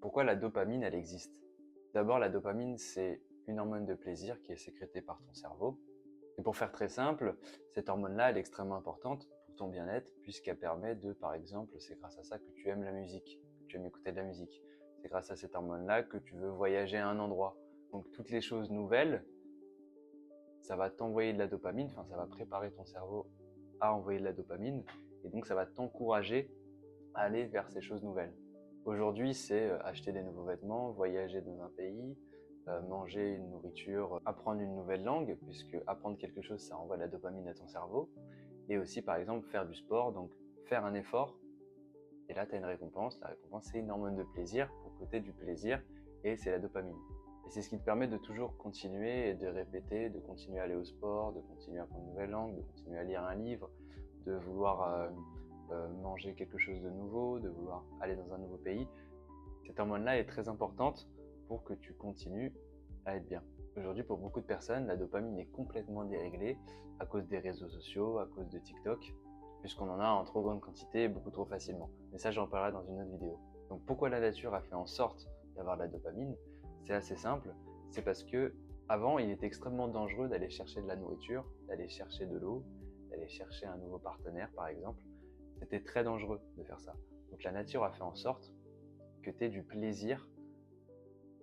Pourquoi la dopamine, elle existe? D'abord, la dopamine, c'est une hormone de plaisir qui est sécrétée par ton cerveau. Et pour faire très simple, cette hormone-là, elle est extrêmement importante pour ton bien-être puisqu'elle permet de, par exemple, c'est grâce à ça que tu aimes la musique, que tu aimes écouter de la musique. C'est grâce à cette hormone-là que tu veux voyager à un endroit. Donc toutes les choses nouvelles, ça va t'envoyer de la dopamine, enfin ça va préparer ton cerveau à envoyer de la dopamine et donc ça va t'encourager à aller vers ces choses nouvelles. Aujourd'hui, c'est acheter des nouveaux vêtements, voyager dans un pays, manger une nourriture, apprendre une nouvelle langue, puisque apprendre quelque chose, ça envoie de la dopamine à ton cerveau. Et aussi, par exemple, faire du sport, donc faire un effort. Et là, tu as une récompense. La récompense, c'est une hormone de plaisir pour que tu aies du plaisir, et c'est la dopamine. Et c'est ce qui te permet de toujours continuer et de répéter, de continuer à aller au sport, de continuer à apprendre une nouvelle langue, de continuer à lire un livre, de vouloir manger quelque chose de nouveau, de vouloir aller dans un nouveau pays. Cette hormone-là est très importante pour que tu continues à être bien. Aujourd'hui, pour beaucoup de personnes, la dopamine est complètement déréglée à cause des réseaux sociaux, à cause de TikTok, puisqu'on en a en trop grande quantité et beaucoup trop facilement. Mais ça, j'en parlerai dans une autre vidéo. Donc pourquoi la nature a fait en sorte d'avoir de la dopamine? C'est assez simple, c'est parce que avant, il était extrêmement dangereux d'aller chercher de la nourriture, d'aller chercher de l'eau, d'aller chercher un nouveau partenaire par exemple. C'était très dangereux de faire ça. Donc la nature a fait en sorte que tu aies du plaisir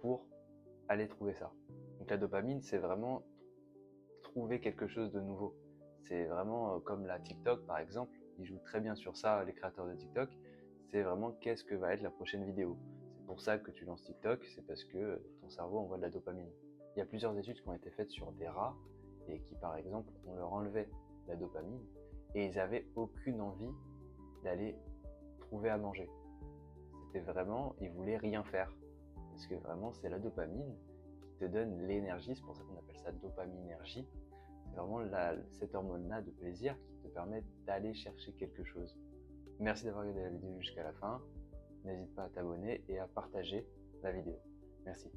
pour aller trouver ça. Donc la dopamine, c'est vraiment trouver quelque chose de nouveau. C'est vraiment comme la TikTok par exemple, ils jouent très bien sur ça, les créateurs de TikTok. C'est vraiment qu'est-ce que va être la prochaine vidéo. C'est pour ça que tu lances TikTok, c'est parce que ton cerveau envoie de la dopamine. Il y a plusieurs études qui ont été faites sur des rats et qui par exemple, on leur enlevait la dopamine et ils avaient aucune envie d'aller trouver à manger. C'était vraiment, ils voulaient rien faire. Parce que vraiment, c'est la dopamine qui te donne l'énergie, c'est pour ça qu'on appelle ça dopaminergie. C'est vraiment cette hormone-là de plaisir qui te permet d'aller chercher quelque chose. Merci d'avoir regardé la vidéo jusqu'à la fin. N'hésite pas à t'abonner et à partager la vidéo. Merci.